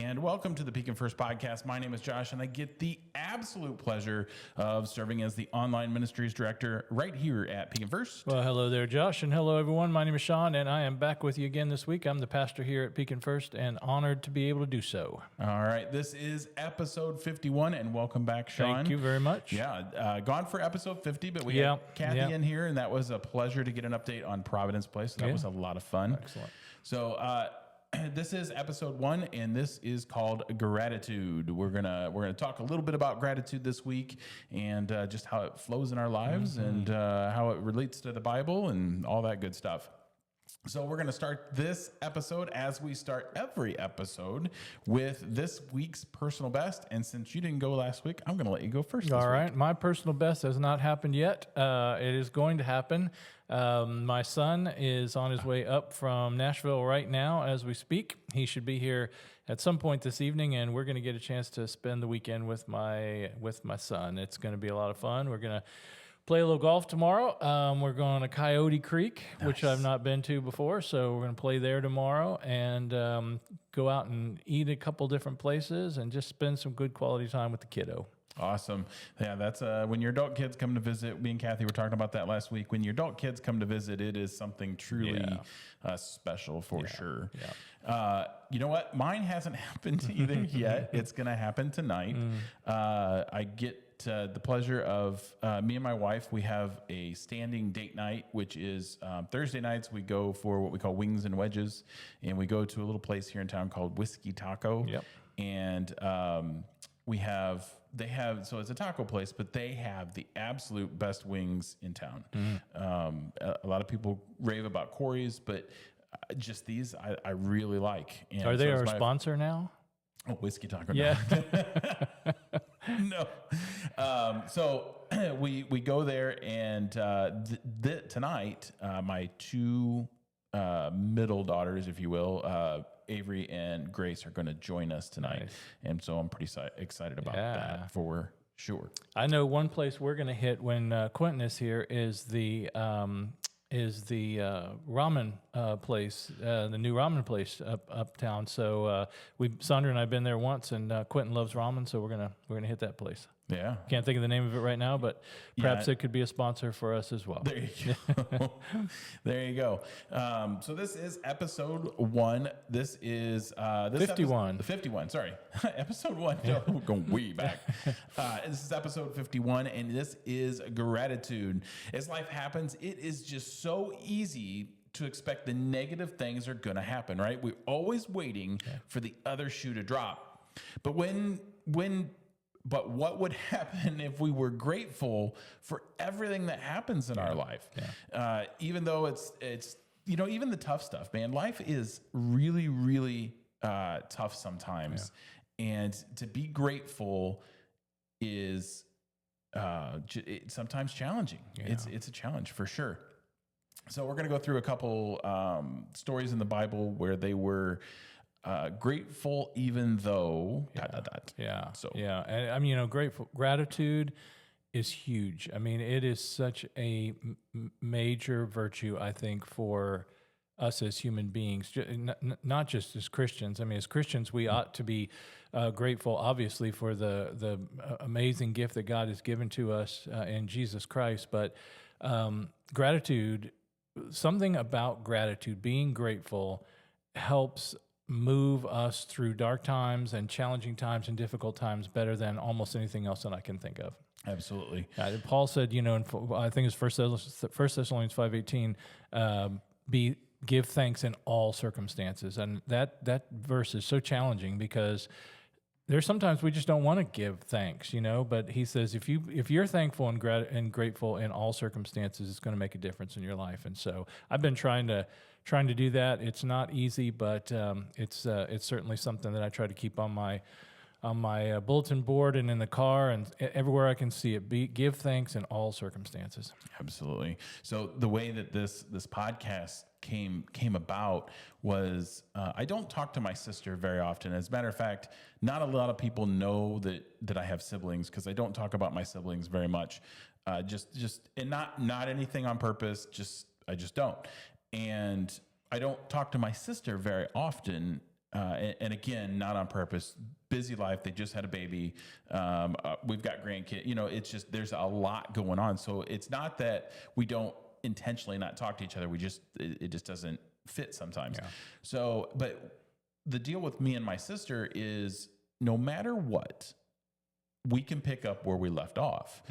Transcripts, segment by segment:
and welcome to the Pekin First podcast. My name is Josh, and I get the absolute pleasure of serving as the Online Ministries Director right here at Pekin First. Well, hello there, Josh, and hello, everyone. My name is Sean, and I am back with you again this week. I'm the pastor here at Pekin First, and honored to be able to do so. All right, this is episode 51, and welcome back, Sean. Thank you very much. Yeah, gone for episode 50, but we had Kathy in here, and that was a pleasure to get an update on Providence Place. So that was a lot of fun. Excellent. So, this is episode 1, and this is called Gratitude. We're gonna talk a little bit about gratitude this week, and just how it flows in our lives, and how it relates to the Bible, and all that good stuff. So we're going to start this episode, as we start every episode, with this week's personal best. And since you didn't go last week, I'm going to let you go first. All right. My personal best has not happened yet. It is going to happen. My son is on his way up from Nashville right now as we speak. He should be here at some point this evening, and we're going to get a chance to spend the weekend with my son. It's going to be a lot of fun. We're going to play a little golf tomorrow. We're going to Coyote Creek, which I've not been to before, so we're going to play there tomorrow and go out and eat a couple different places and just spend some good quality time with the kiddo. Awesome. Yeah, that's when your adult kids come to visit. Me and Kathy were talking about that last week. When your adult kids come to visit, it is something truly special for sure. Yeah. You know what? Mine hasn't happened either yet. It's going to happen tonight. I get the pleasure of me and my wife. We have a standing date night, which is Thursday nights. We go for what we call wings and wedges, and we go to a little place here in town called Whiskey Taco. Yep. And so it's a taco place, but they have the absolute best wings in town. A lot of people rave about Corey's, but just these I really like. And Are they our sponsor now? Oh, Whiskey Taco. Yeah. No. So we go there, and tonight my two middle daughters, if you will, Avery and Grace, are going to join us tonight. Nice. And so I'm pretty excited about that for sure. I know one place we're going to hit when Quentin is here is the ramen place, the new ramen place uptown. So Sandra and I have been there once, and Quentin loves ramen, so we're gonna hit that place. Yeah, can't think of the name of it right now, but perhaps it could be a sponsor for us as well. There you go. There you go. So this is episode 1. This is 51. 51. Sorry, episode 1. No, we're going way back. This is episode 51, and this is gratitude. As life happens, it is just so easy to expect the negative things are going to happen, right? We're always waiting for the other shoe to drop. But what would happen if we were grateful for everything that happens in our life? Yeah. Even though it's even the tough stuff, man, life is really, really tough sometimes. Yeah. And to be grateful is sometimes challenging. Yeah. It's a challenge for sure. So we're going to go through a couple stories in the Bible where they were grateful even though and I mean, gratitude is huge. I mean, it is such a major virtue, I think, for us as human beings, not just as Christians. I mean, as Christians, we ought to be grateful, obviously, for the amazing gift that God has given to us in Jesus Christ. But gratitude, something about gratitude, being grateful, helps move us through dark times and challenging times and difficult times better than almost anything else that I can think of. Absolutely. Paul said, I think it's 1 Thessalonians 5:18, give thanks in all circumstances. And that verse is so challenging because there's sometimes we just don't want to give thanks, but he says, if you're thankful and grateful in all circumstances, it's going to make a difference in your life. And so I've been trying to do that. It's not easy, but it's certainly something that I try to keep on my bulletin board and in the car and everywhere I can see it. Give thanks in all circumstances. Absolutely. So the way that this podcast came about was I don't talk to my sister very often. As a matter of fact, not a lot of people know that I have siblings because I don't talk about my siblings very much. And not anything on purpose. I just don't. And I don't talk to my sister very often and again, not on purpose, busy life. They just had a baby. We've got grandkids. It's just, there's a lot going on. So it's not that we don't intentionally not talk to each other. It just doesn't fit sometimes. Yeah. So, but the deal with me and my sister is no matter what, we can pick up where we left off,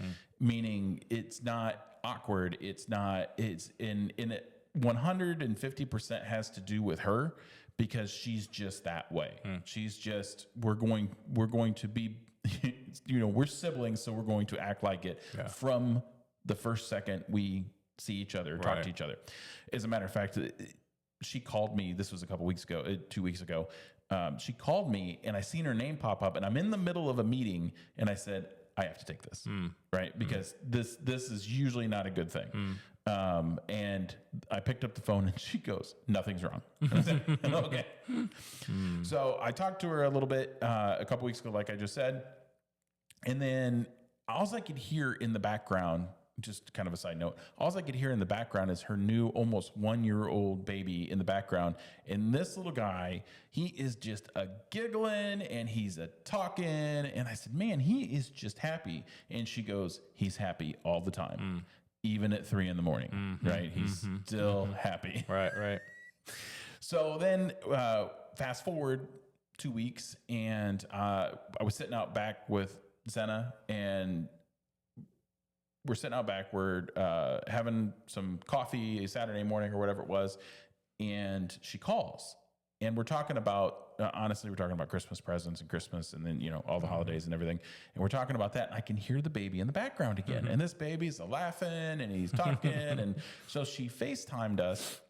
meaning it's not awkward. It's in it. 150% has to do with her because she's just that way. She's just, we're going to be, we're siblings. So we're going to act like it from the first second we see each other, talk to each other. As a matter of fact, she called me, this was a couple weeks ago, 2 weeks ago. She called me and I seen her name pop up and I'm in the middle of a meeting and I said, I have to take this, right? Because this is usually not a good thing. And I picked up the phone and she goes, nothing's wrong. I said, okay. So I talked to her a little bit a couple weeks ago, like I just said. And then all I could hear in the background, just kind of a side note, all I could hear in the background is her new almost 1-year-old baby in the background. And this little guy, he is just a giggling and he's a talking. And I said, man, he is just happy. And she goes, he's happy all the time, even at 3 a.m, right? He's still happy. Right. So then fast forward 2 weeks and I was sitting out back with Zena and we're sitting out back, we're having some coffee Saturday morning or whatever it was. And she calls and we're talking about, honestly, we're talking about Christmas presents and Christmas and then, all the holidays and everything. And we're talking about that. And I can hear the baby in the background again. And this baby's laughing and he's talking. And so she FaceTimed us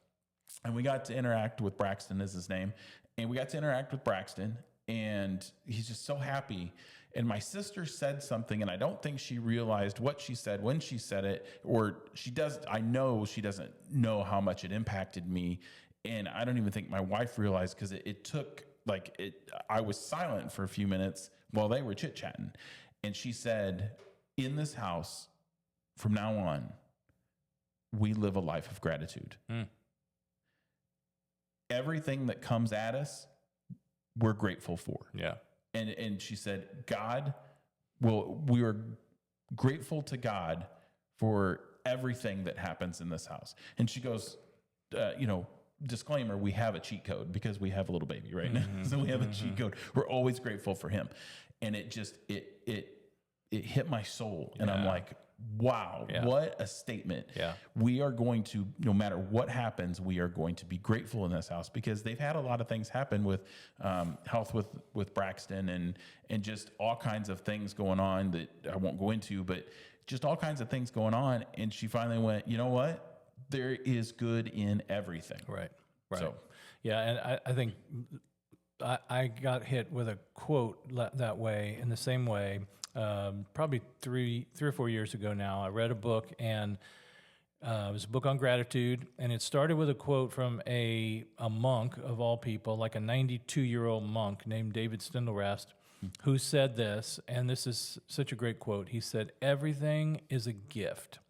and we got to interact with Braxton is his name. And we got to interact with Braxton and he's just so happy. And my sister said something, and I don't think she realized what she said when she said it, or she does. I know she doesn't know how much it impacted me. And I don't even think my wife realized because it took I was silent for a few minutes while they were chit chatting. And she said, in this house from now on, we live a life of gratitude. Everything that comes at us, we're grateful for. Yeah. And she said, we are grateful to God for everything that happens in this house. And she goes, disclaimer, we have a cheat code because we have a little baby right now. So we have a cheat code. We're always grateful for him. And it just, it hit my soul. And I'm like, wow, what a statement. Yeah. We are going to, no matter what happens, we are going to be grateful in this house because they've had a lot of things happen with health with Braxton and just all kinds of things going on that I won't go into, but just all kinds of things going on. And she finally went, you know what? There is good in everything. Right. So, yeah. And I think I got hit with a quote that way in the same way. Probably 3 or 4 years ago now, I read a book and it was a book on gratitude. And it started with a quote from a monk of all people, like a 92-year-old monk named David Steindl-Rast, who said this, and this is such a great quote. He said, everything is a gift.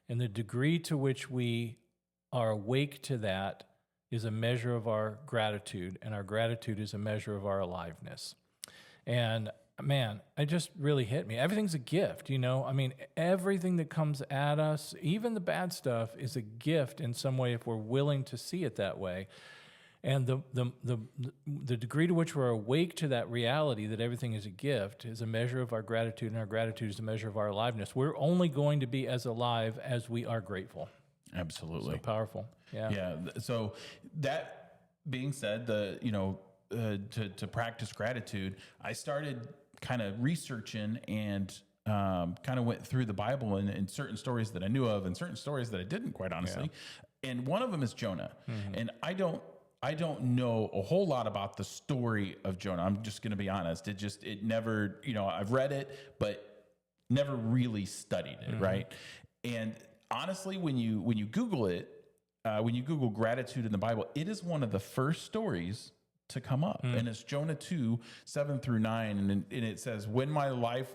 And the degree to which we are awake to that is a measure of our gratitude, and our gratitude is a measure of our aliveness. And man, it just really hit me. Everything's a gift, I mean, everything that comes at us, even the bad stuff, is a gift in some way if we're willing to see it that way. And the degree to which we're awake to that reality that everything is a gift is a measure of our gratitude, and our gratitude is a measure of our aliveness. We're only going to be as alive as we are grateful. Absolutely. So powerful. Yeah. Yeah. So that being said, to practice gratitude, I started kind of researching and kind of went through the Bible and certain stories that I knew of and certain stories that I didn't, quite honestly. Yeah. And one of them is Jonah. And I don't know a whole lot about the story of Jonah. I'm just going to be honest. It never, I've read it, but never really studied it. Right. And honestly, when you Google it, when you Google gratitude in the Bible, it is one of the first stories to come up. And it's Jonah 2:7-9. And it says, when my life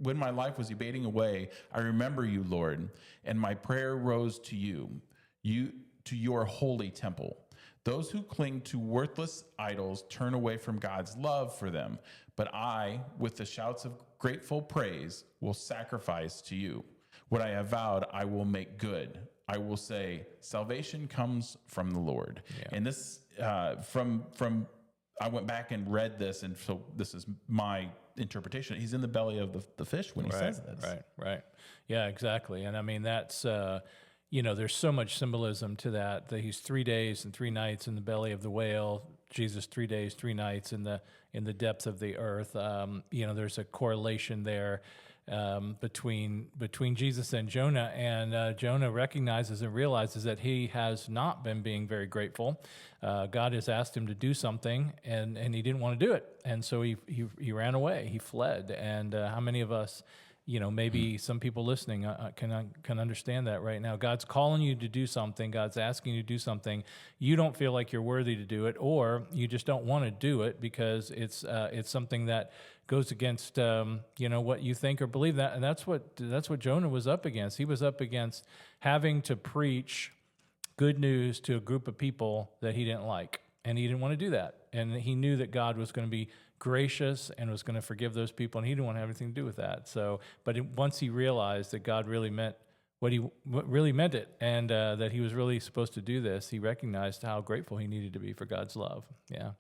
was ebbing away, I remember you, Lord, and my prayer rose to you, to your holy temple. Those who cling to worthless idols turn away from God's love for them. But I, with the shouts of grateful praise, will sacrifice to you. What I have vowed, I will make good. I will say, salvation comes from the Lord. Yeah. And this, from I went back and read this, and so this is my interpretation. He's in the belly of the fish when he says this. Right. Yeah, exactly. And I mean, that's, there's so much symbolism to that he's 3 days and 3 nights in the belly of the whale. Jesus, 3 days, 3 nights in the depths of the earth. There's a correlation there between Jesus and Jonah, and Jonah recognizes and realizes that he has not been being very grateful. God has asked him to do something, and he didn't want to do it, and so he ran away. He fled. And how many of us, maybe some people listening can understand that right now? God's calling you to do something. God's asking you to do something. You don't feel like you're worthy to do it, or you just don't want to do it because it's something that goes against what you think or believe. That, and that's what Jonah was up against. He was up against having to preach good news to a group of people that he didn't like, and he didn't want to do that. And he knew that God was going to be gracious and was going to forgive those people, and he didn't want to have anything to do with that. So, once he realized that God really meant what really meant it, and that he was really supposed to do this, he recognized how grateful he needed to be for God's love. Yeah.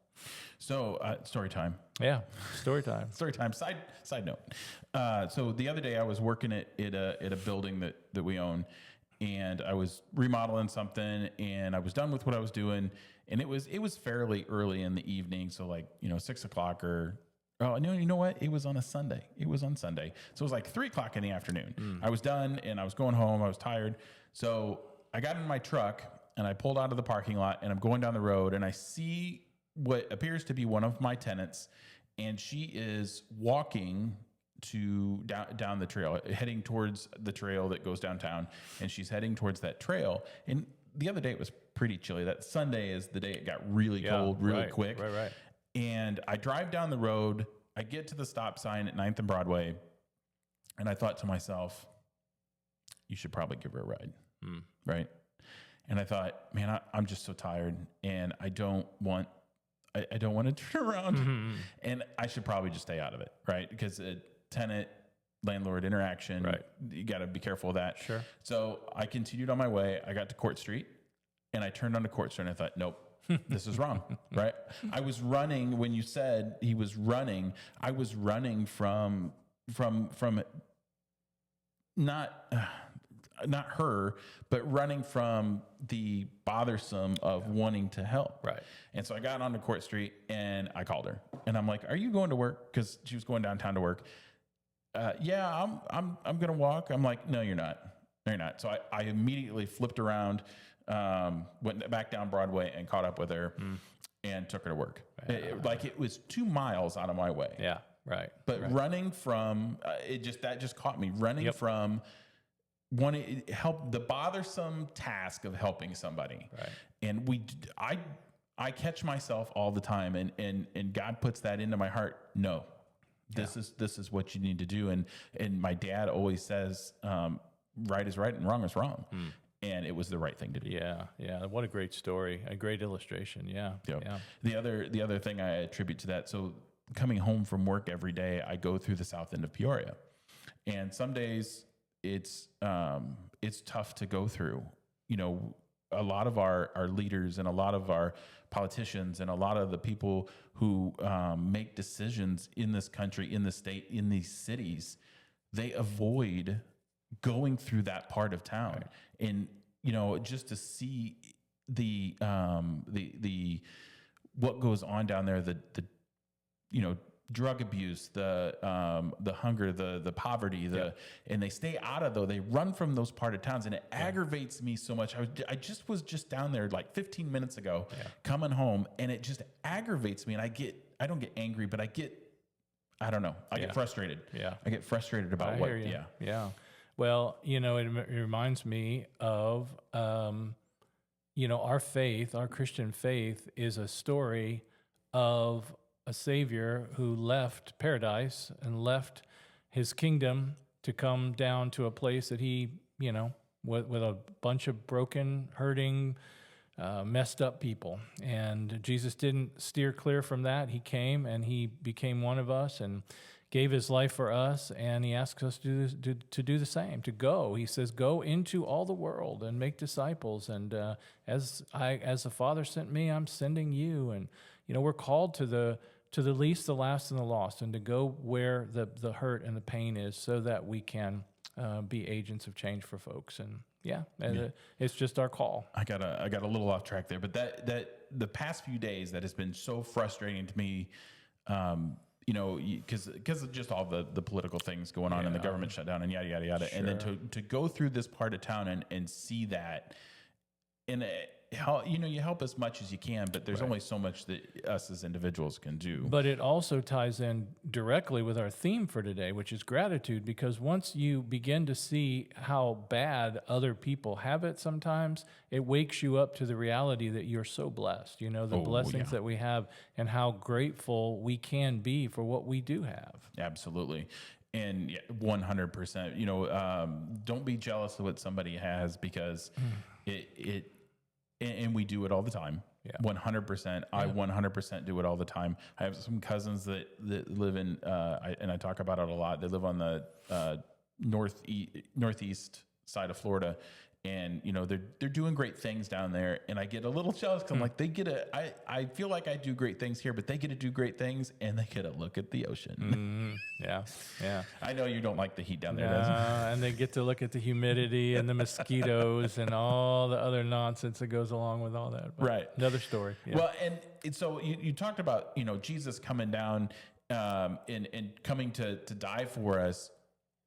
So, story time. Yeah, story time. Story time. Side note. So the other day I was working at a building that we own, and I was remodeling something, and I was done with what I was doing, and it was fairly early in the evening, so 6 o'clock or. Oh, no, you know what? It was on a Sunday. It was on Sunday. So it was like 3 o'clock in the afternoon. I was done and I was going home. I was tired. So I got in my truck and I pulled out of the parking lot, and I'm going down the road, and I see what appears to be one of my tenants, and she is walking down the trail, heading towards the trail that goes downtown, and she's heading towards that trail. And the other day it was pretty chilly. That Sunday is the day it got really cold, really quick. Right. And I drive down the road, I get to the stop sign at 9th and Broadway, and I thought to myself, you should probably give her a ride, right? And I thought, man, I'm just so tired, and I don't want to turn around, and I should probably just stay out of it, right? Because a tenant-landlord interaction, you got to be careful of that. Sure. So I continued on my way. I got to Court Street, and I turned onto Court Street, and I thought, nope. This is wrong, right? I was running when you said he was running. I was running from not her, but running from the bothersome of wanting to help. Right. And so I got onto Court Street and I called her, and I'm like, "Are you going to work?" Because she was going downtown to work. Yeah, I'm going to walk. I'm like, "No, you're not. No, you're not." So I immediately flipped around. Went back down Broadway and caught up with her and took her to work. It was 2 miles out of my way. Yeah, right. But running from that just caught me running from wanting help, the bothersome task of helping somebody. Right. And I catch myself all the time, and God puts that into my heart. No, this is what you need to do. And my dad always says, right is right and wrong is wrong. And it was the right thing to do. Yeah. What a great story, a great illustration. Yeah. The other thing I attribute to that. So coming home from work every day, I go through the south end of Peoria, and some days it's tough to go through. A lot of our leaders and a lot of our politicians and a lot of the people who make decisions in this country, in the state, in these cities, they avoid going through that part of town. Right. And, just to see the what goes on down there, the drug abuse, the hunger, the poverty, and they stay out of they run from those part of towns, and it aggravates me so much. I was just down there like 15 minutes ago, coming home, and it just aggravates me. And I don't get angry, but I get frustrated. Yeah. I get frustrated about I hear you. Yeah. Well, it reminds me of, our faith, our Christian faith is a story of a Savior who left paradise and left his kingdom to come down to a place that he, with a bunch of broken, hurting, messed up people. And Jesus didn't steer clear from that. He came and he became one of us and gave his life for us. And he asks us to do the same, to go. He says, go into all the world and make disciples. And as the Father sent me, I'm sending you. And, we're called to the least, the last, and the lost, and to go where the hurt and the pain is so that we can be agents of change for folks. And it's just our call. I got a little off track there, but that the past few days that has been so frustrating to me, because of just all the political things going on and the government shutdown and yada yada yada, Sure. and then to go through this part of town and see that, and you help as much as you can, but there's only so much that us as individuals can do. But it also ties in directly with our theme for today, which is gratitude, because once you begin to see how bad other people have it sometimes, it wakes you up to the reality that you're so blessed, the blessings that we have and how grateful we can be for what we do have. Absolutely. And 100%, don't be jealous of what somebody has, because and we do it all the time. 100%. I 100% do it all the time. I have some cousins that live in, and I talk about it a lot. They live on the northeast side of Florida, and they're doing great things down there. And I get a little jealous because I'm like, I feel like I do great things here, but they get to do great things, and they get to look at the ocean. Yeah. I know you don't like the heat down there, does it? And they get to look at the humidity and the mosquitoes and all the other nonsense that goes along with all that. But right. Another story. Yeah. Well, and so you talked about, Jesus coming down and coming to die for us.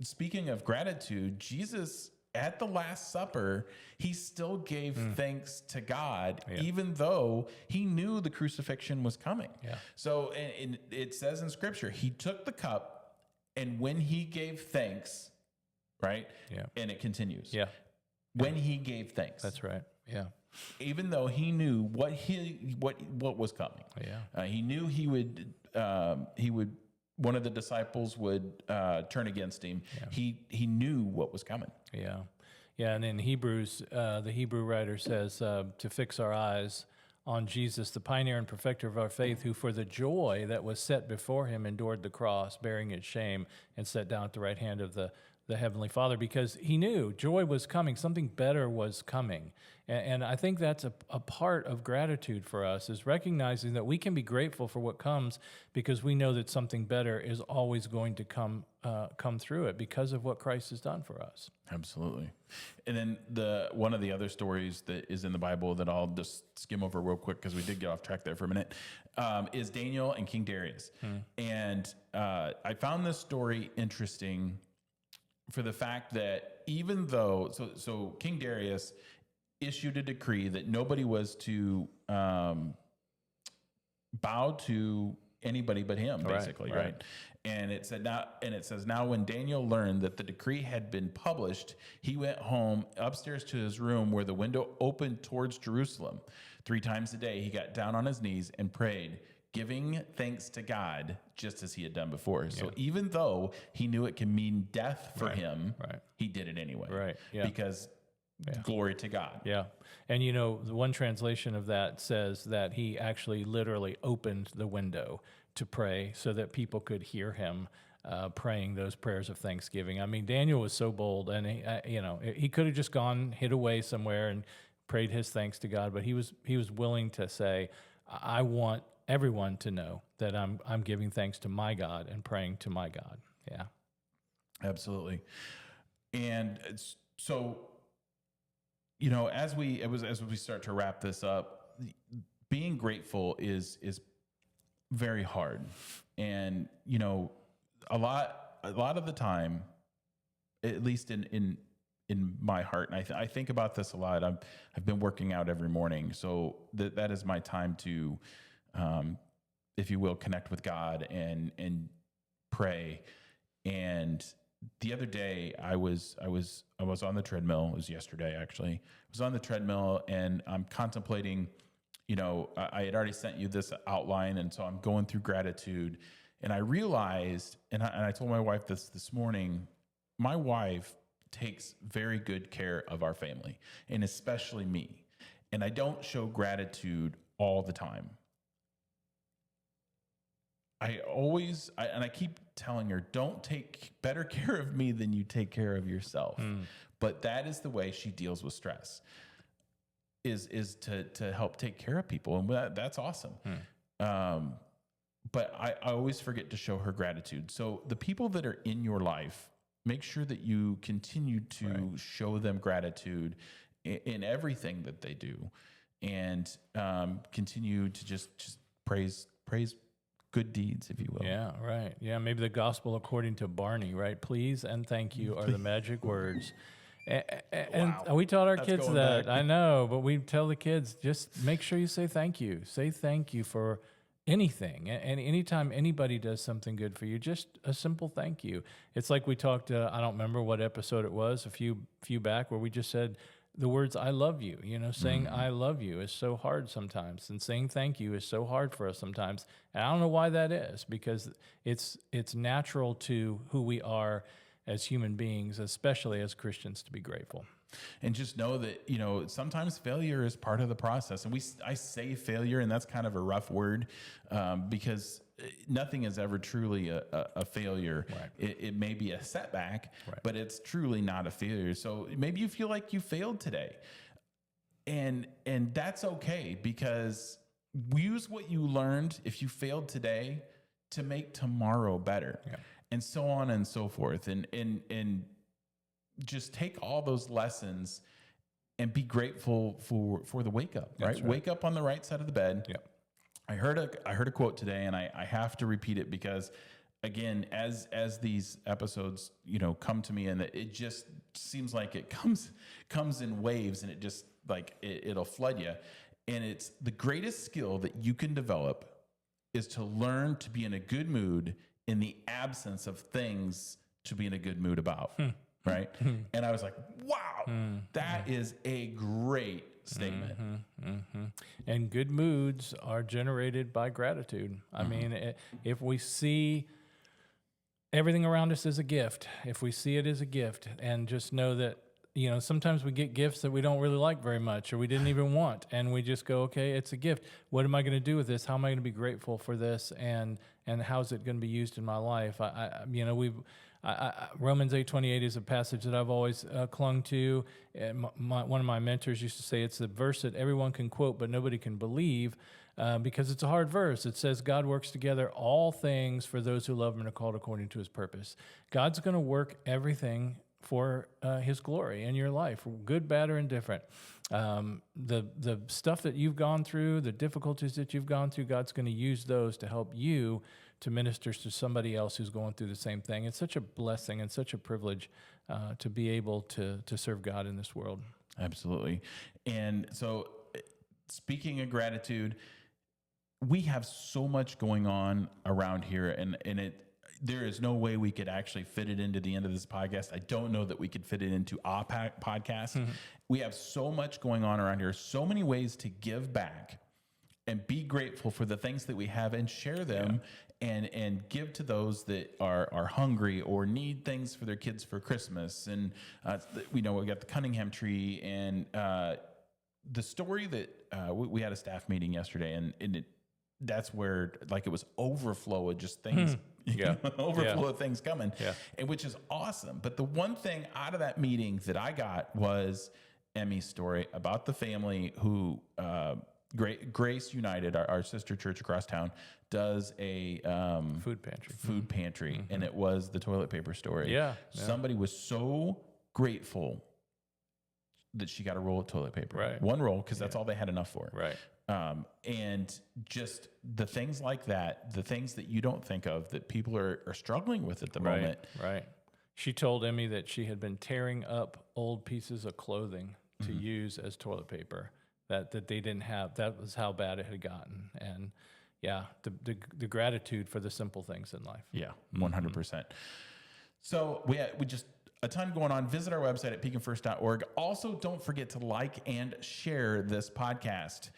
Speaking of gratitude, Jesus, at the Last Supper, he still gave thanks to God, even though he knew the crucifixion was coming. Yeah. So and it says in Scripture, he took the cup, and when he gave thanks, right? Yeah. And it continues. Yeah. When he gave thanks. That's right. Yeah. Even though he knew what was coming. Yeah. He knew he would one of the disciples would turn against him. Yeah. He knew what was coming. Yeah. And in Hebrews, the Hebrew writer says to fix our eyes on Jesus, the pioneer and perfecter of our faith, who for the joy that was set before him endured the cross, bearing its shame, and sat down at the right hand of the Heavenly Father, because he knew joy was coming, something better was coming. And I think that's a part of gratitude for us, is recognizing that we can be grateful for what comes because we know that something better is always going to come through it because of what Christ has done for us. Absolutely. And then one of the other stories that is in the Bible that I'll just skim over real quick, because we did get off track there for a minute, is Daniel and King Darius. And I found this story interesting for the fact that even though, so King Darius issued a decree that nobody was to bow to anybody but him, basically, right? And it says now when Daniel learned that the decree had been published, he went home upstairs to his room where the window opened towards Jerusalem. 3 times a day he got down on his knees and prayed, giving thanks to God, just as he had done before. So even though he knew it can mean death for him, he did it anyway. Right. Yeah. Because glory to God. Yeah. And the one translation of that says that he actually literally opened the window to pray so that people could hear him praying those prayers of thanksgiving. I mean, Daniel was so bold, and he could have just gone, hid away somewhere and prayed his thanks to God, but he was willing to say, I want everyone to know that I'm giving thanks to my God and praying to my God. Yeah. Absolutely. And so, as we start to wrap this up, being grateful is very hard. And, a lot of the time, at least in my heart, and I think about this a lot. I've been working out every morning. So that is my time to, if you will, connect with God and pray. And the other day I was on the treadmill. It was yesterday, actually. I was on the treadmill and I'm contemplating, I had already sent you this outline. And so I'm going through gratitude, and I realized, and I told my wife this morning, my wife takes very good care of our family, and especially me. and I don't show gratitude all the time. I keep telling her, don't take better care of me than you take care of yourself. But that is the way she deals with stress, is to help take care of people. And that's awesome. But I always forget to show her gratitude. So the people that are in your life, make sure that you continue to show them gratitude in everything that they do, and continue to just praise good deeds, if you will. Yeah, right. Yeah, maybe the gospel according to Barney, right? Please and thank you are the magic words. And we taught our kids that. I know, but we tell the kids, just make sure you say thank you. Say thank you for anything. And anytime anybody does something good for you, just a simple thank you. It's like we talked, I don't remember what episode it was, a few back, where we just said the words, I love you. Saying I love you is so hard sometimes. And saying thank you is so hard for us sometimes. And I don't know why that is, because it's natural to who we are as human beings, especially as Christians, to be grateful. And just know that, sometimes failure is part of the process. And I say failure, and that's kind of a rough word, because nothing is ever truly a failure. Right. It may be a setback, but it's truly not a failure. So maybe you feel like you failed today, and that's okay, because use what you learned if you failed today to make tomorrow better, and so on and so forth. And just take all those lessons and be grateful for the wake up, right? Wake up on the right side of the bed. Yeah. I heard a quote today, and I have to repeat it, because again, as these episodes, come to me, and it just seems like it comes in waves, and it just like it'll flood you. And it's the greatest skill that you can develop is to learn to be in a good mood in the absence of things to be in a good mood about. Right. And I was like, wow, that is a great statement. And good moods are generated by gratitude. I mean, if we see everything around us as a gift, if we see it as a gift, and just know that, sometimes we get gifts that we don't really like very much, or we didn't even want, and we just go, okay, it's a gift. What am I going to do with this? How am I going to be grateful for this? And how's it going to be used in my life? Romans 8:28 is a passage that I've always clung to. One of my mentors used to say it's the verse that everyone can quote, but nobody can believe, because it's a hard verse. It says, God works together all things for those who love him and are called according to his purpose. God's going to work everything for his glory in your life, good, bad, or indifferent. The stuff that you've gone through, the difficulties that you've gone through, God's going to use those to help you to minister to somebody else who's going through the same thing. It's such a blessing and such a privilege to be able to serve God in this world. Absolutely. And so, speaking of gratitude, we have so much going on around here, and there is no way we could actually fit it into the end of this podcast. I don't know that we could fit it into our podcast. We have so much going on around here, so many ways to give back and be grateful for the things that we have, and share them, and give to those that are hungry or need things for their kids for Christmas. And we got the Cunningham tree, and the story that we had a staff meeting yesterday, and that's where it was overflow of just things. Overflow of things coming, and which is awesome. But the one thing out of that meeting that I got was Emmy's story about the family who Grace United, our sister church across town, does a food pantry, and it was the toilet paper story. Somebody was so grateful that she got a roll of toilet paper, one roll, because that's all they had enough for. And just the things like that, the things that you don't think of that people are struggling with at the moment. She told Emmy that she had been tearing up old pieces of clothing to use as toilet paper that they didn't have. That was how bad it had gotten. And the gratitude for the simple things in life. 100%. So we just a ton going on. Visit our website at peakandfirst.org. Also, don't forget to like and share this podcast.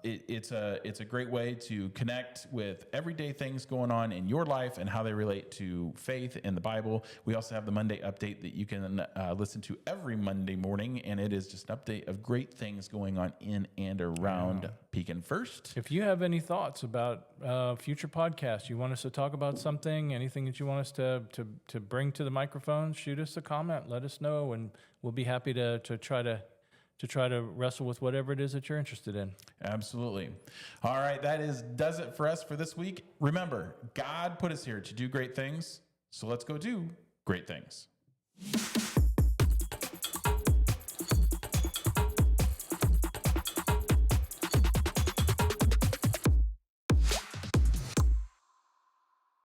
It's a great way to connect with everyday things going on in your life and how they relate to faith and the Bible. We also have the Monday update that you can listen to every Monday morning, and it is just an update of great things going on in and around Pekin First. If you have any thoughts about future podcasts, you want us to talk about something, anything that you want us to bring to the microphone, shoot us a comment, let us know, and we'll be happy to try to wrestle with whatever it is that you're interested in. Absolutely. All right, does it for us for this week. Remember, God put us here to do great things, so let's go do great things.